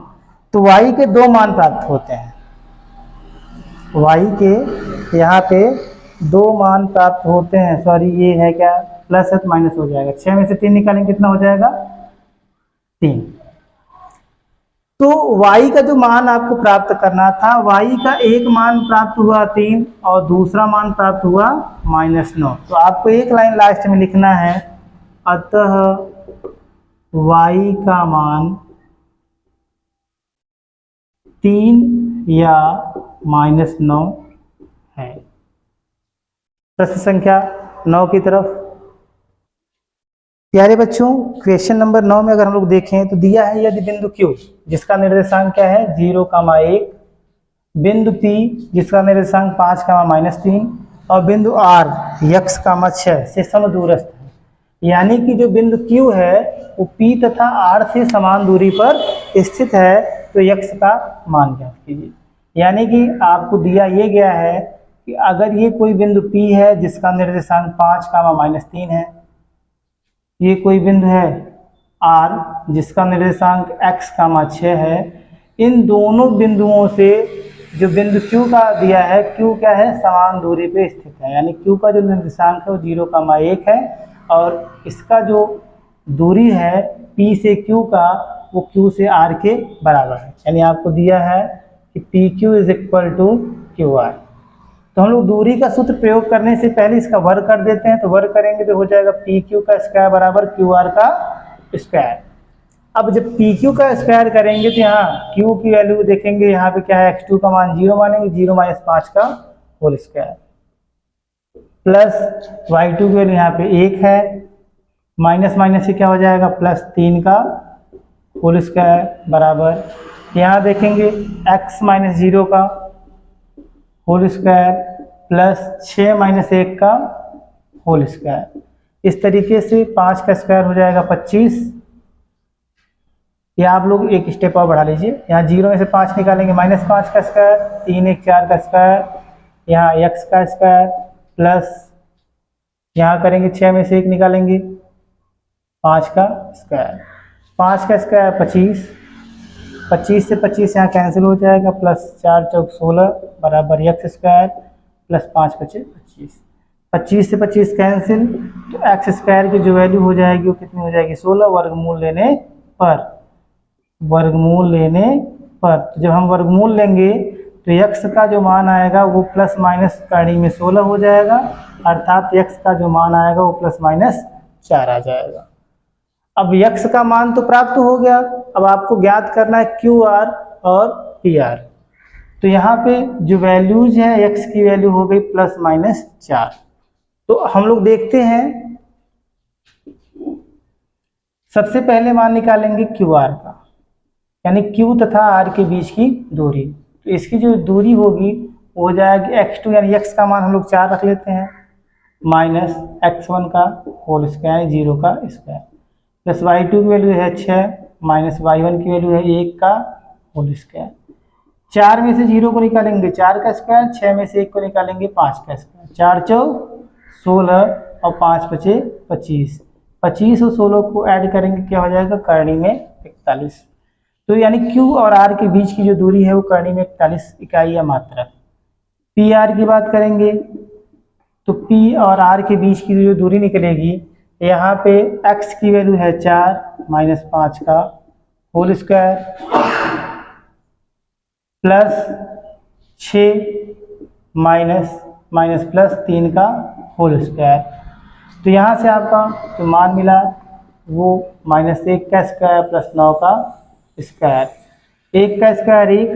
तो y के 2 मान प्राप्त होते हैं, y के यहाँ पे 2 मान प्राप्त होते हैं। सॉरी, ये है क्या, प्लस है तो माइनस हो जाएगा, 6 में से 3 निकालेंगे कितना हो जाएगा, 3। तो y का जो मान आपको प्राप्त करना था, y का एक मान प्राप्त हुआ 3 और दूसरा मान प्राप्त हुआ -9। तो आपको एक लाइन लास्ट में लिखना है, अतः y का मान 3 या -9 है। प्रश्न संख्या 9 की तरफ। प्यारे बच्चों, क्वेश्चन नंबर 9 में अगर हम लोग देखें तो दिया है यदि बिंदु Q जिसका निर्देशांक क्या है 0,1, बिंदु P जिसका निर्देशांक 5,-3 और बिंदु R x, 6 से समदूरस्थ है। यानी कि जो बिंदु Q है वो P तथा R से समान दूरी पर स्थित है, तो x का मान ज्ञात कीजिए। यानी कि आपको दिया ये गया है कि अगर ये कोई बिंदु P है जिसका निर्देशांक 5,-3 है, ये कोई बिंदु है R जिसका निर्देशांक x, 6 है, इन दोनों बिंदुओं से जो बिंदु Q का दिया है, Q क्या है, समान दूरी पे स्थित है। यानी Q का जो निर्देशांक है वो 0,1 है, और इसका जो दूरी है P से Q का वो Q से R के बराबर है। यानी आपको दिया है कि PQ is equal to QR। तो हम लोग दूरी का सूत्र प्रयोग करने से पहले इसका वर्ग कर देते हैं, तो वर्ग करेंगे तो हो जाएगा PQ का स्क्वायर बराबर QR का स्क्वायर। अब जब PQ का स्क्वायर करेंगे तो यहाँ Q की वैल्यू देखेंगे, यहाँ पे क्या है, x2 का मान 0 मानेंगे, 0 - 5 का होल स्क्वायर प्लस y2 की वैल्यू यहाँ पे 1 है, माइनस माइनस से क्या हो जाएगा, +3 का होल स्क्वायर बराबर, यहाँ देखेंगे x - 0 का होल स्क्वायर प्लस 6 - 1 का होल स्क्वायर। इस तरीके से 5 का स्क्वायर हो जाएगा 25। या आप लोग एक स्टेप और बढ़ा लीजिए, यहाँ 0 में से 5 निकालेंगे, -5 का स्क्वायर, 3 1 4 का स्क्वायर, यहाँ x का स्क्वायर प्लस यहाँ करेंगे 6 में से 1 निकालेंगे, 5 का स्क्वायर, 5 का स्क्वायर 25, 25 से 25 यहाँ कैंसिल हो जाएगा, प्लस 4 चौक 16 बराबर x स्क्वायर प्लस 5 बचे 25। 25 से 25 कैंसिल, तो एक्स स्क्वायर की जो वैल्यू हो जाएगी वो कितनी हो जाएगी 16 वर्गमूल लेने पर। वर्गमूल लेने पर तो जब हम वर्गमूल लेंगे तो x का जो मान आएगा वो प्लस माइनस कड़ी में 16 हो जाएगा, अर्थात x का जो मान आएगा वो प्लस माइनस 4 आ जाएगा। अब x का मान तो प्राप्त हो गया, अब आपको ज्ञात करना है QR और PR। तो यहाँ पे जो वैल्यूज हैं x की वैल्यू हो गई प्लस माइनस 4। तो हम लोग देखते हैं, सबसे पहले मान निकालेंगे QR का, यानी Q तथा R के बीच की दूरी। तो इसकी जो दूरी होगी वो हो जाएगी x2, यानी x का मान हम लोग 4 रख लेते हैं, माइनस x1 का होल स्क्वायर 0 का स्क्वायर, प्लस y2 की वैल्यू है 6 माइनस y1 की वैल्यू है 1 का होल स्क्वायर। 4 में से 0 को निकालेंगे 4 का स्क्वायर, 6 में से 1 को निकालेंगे 5 का स्क्वायर, 4 चौक 16 और 5 बचे 25। 25 और 16 को ऐड करेंगे क्या हो जाएगा करणी में 41। तो यानी Q और R के बीच की जो दूरी है वो करणी में 41 इकाई या मात्रक। PR की बात करेंगे तो P और R के बीच की जो दूरी निकलेगी, यहाँ पे x की वैल्यू है 4 माइनस 5 का whole square plus 6 minus plus 3 का होल स्क्वायर। तो यहाँ से आपका जो मान मिला वो -1 का स्क्वायर प्लस 9 का स्क्वायर, 1 का स्क्वायर 1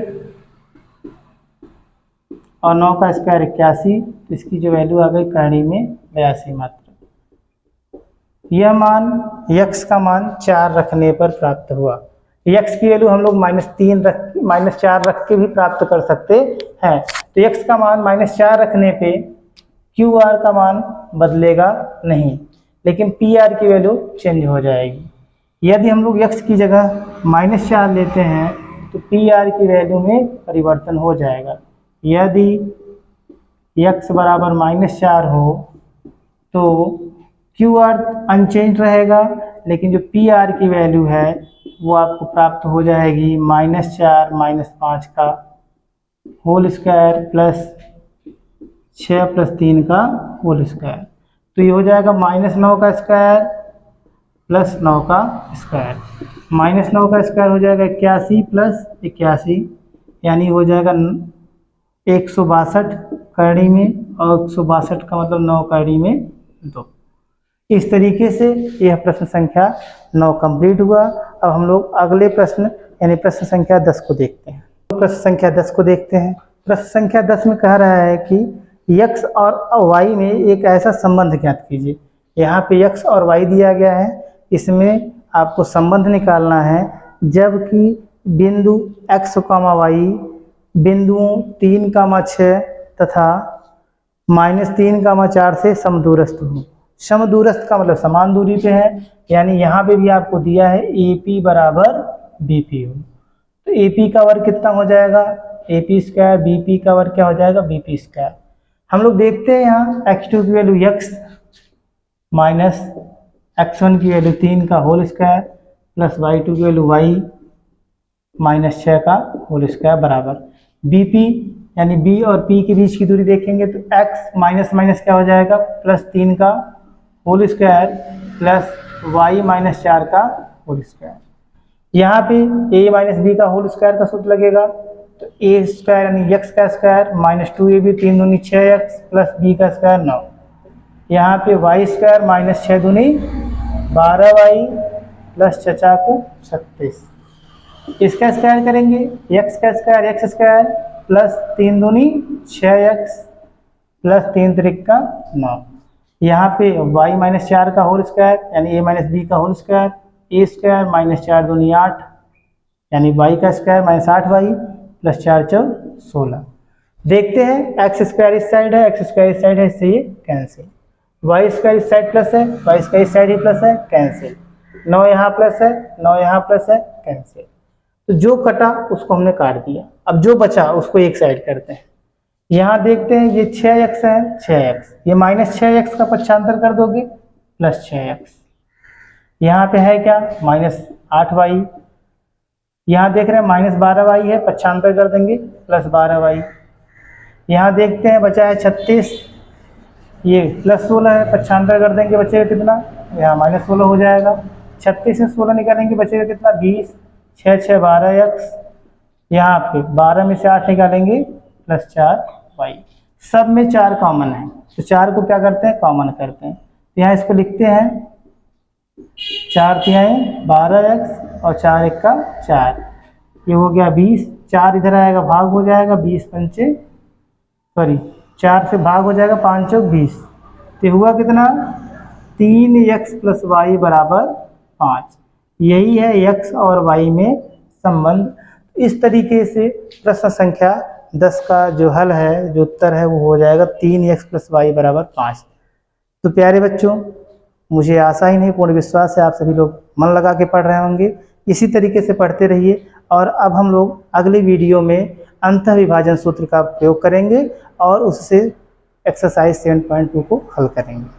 और 9 का स्क्वायर 81। तो इसकी जो वैल्यू आ गई करणी में 82 मात्रक। यह मान x का मान 4 रखने पर प्राप्त हुआ। x की वैल्यू हम लोग -4 रख के भी प्राप्त कर सकते हैं। तो x का मान -4 रखने पे QR का मान बदलेगा नहीं, लेकिन PR की वैल्यू चेंज हो जाएगी। यदि हम लोग x की जगह -4 लेते हैं तो PR की वैल्यू में परिवर्तन हो जाएगा। यदि x बराबर -4 हो तो QR अनचेंज रहेगा, लेकिन जो PR की वैल्यू है वो आपको प्राप्त हो जाएगी -4 माइनस 5 का होल स्क्वायर प्लस 6 प्लस 3 का होल स्क्वायर। तो ये हो जाएगा -9 का स्क्वायर प्लस 9 का स्क्वायर। -9 का स्क्वायर हो जाएगा 81 प्लस 81, यानी हो जाएगा 162 करणी में, और 162 का मतलब 9 करणी में 2। इस तरीके से यह प्रश्न संख्या 9 कंप्लीट हुआ। अब हम लोग अगले प्रश्न यानी प्रश्न संख्या 10 को देखते हैं। प्रश्न संख्या 10 को देखते हैं। प्रश्न संख्या 10 में कह रहा है कि x और y में एक ऐसा संबंध ज्ञात कीजिए। यहाँ पे x और y दिया गया है, इसमें आपको संबंध निकालना है जबकि बिंदु x, y बिंदुओं 3, 6 तथा -3, 4 से समदूरस्थ हो। समदूरस्थ का मतलब समान दूरी पे है, यानी यहाँ पे भी आपको दिया है AP बराबर BP हो। तो AP का वर्ग कितना हो जाएगा AP स्क्वायर, BP का वर्ग क्या हो जाएगा BP स्क्वायर। हम लोग देखते हैं यहाँ x2 की वैल्यू x माइनस x1 की वैल्यू 3 का होल स्क्वायर प्लस y2 की वैल्यू y माइनस 6 का होल स्क्वायर बराबर BP, यानी B और P के बीच की दूरी देखेंगे तो x माइनस क्या हो जाएगा +3 का whole square plus y minus 4 का होल स्क्वायर। यहाँ पे a माइनस बी का होल स्क्वायर का सूत्र लगेगा, तो a स्क्वायर यानी x का स्क्वायर -2ab 3 दूनी 6x प्लस b का स्क्वायर 9। यहाँ पे y स्क्वायर -6 दूनी 12y प्लस 6 को 36। इसका स्क्वायर करेंगे x का स्क्वायर x स्क्वायर प्लस 3 दूनी 6x प्लस 3 त्रिक का 9। यहाँ पे y माइनस 4 का होल स्क्वायर यानी a माइनस बी का होल स्क्वायर, a स्क्वायर -4 दूनी 8 यानी y का स्क्वायर -8y प्लस 4 चौक 16। देखते हैं x स्क्वायर इस साइड है, x स्क्वायर इस साइड है, इससे ये कैंसिल। y स्क्वायर इस साइड प्लस है, y स्क्वायर इस साइड ही प्लस है, कैंसिल। 9 यहाँ प्लस है, 9 यहाँ प्लस है, कैंसिल। तो जो कटा उसको हमने काट दिया, अब जो बचा उसको एक साइड करते हैं। यहाँ देखते हैं ये 6x है, 6x, ये -6x का पक्षांतर कर दोगे प्लस 6x। यहाँ पे है क्या -8y, यहाँ देख रहे हैं -12y है, पक्षांतर कर देंगे प्लस 12y। यहाँ देखते हैं बचा है 36, ये +16 है, 95 कर देंगे बचेगा कितना, यहाँ -16 हो जाएगा। 36 से 16 निकालेंगे बचेगा कितना, 20, 6 6 12x, यहाँ पे 12 में से 8 निकालेंगे +4y। सब में 4 कॉमन है, तो 4 को क्या करते हैं, कॉमन करते हैं। तो यहाँ इसको लिखते हैं 4 × 12x और 4 × 1 का 4, ये हो गया 20। 4 इधर आएगा भाग हो जाएगा, 20 पंचे, सॉरी 4 से भाग हो जाएगा, 5 चौक 20, तो हुआ कितना, 3x + y = 5। यही है x और y में संबंध। इस तरीके से प्रश्न संख्या 10 का जो हल है, जो उत्तर है, वो हो जाएगा 3x + y = 5। तो प्यारे बच्चों, मुझे आशा ही नहीं, पूर्ण विश्वास है आप सभी लोग मन लगा के पढ़ रहे होंगे। इसी तरीके से पढ़ते रहिए, और अब हम लोग अगले वीडियो में अंतःविभाजन सूत्र का प्रयोग करेंगे और उससे एक्सरसाइज 7.2 को हल करेंगे।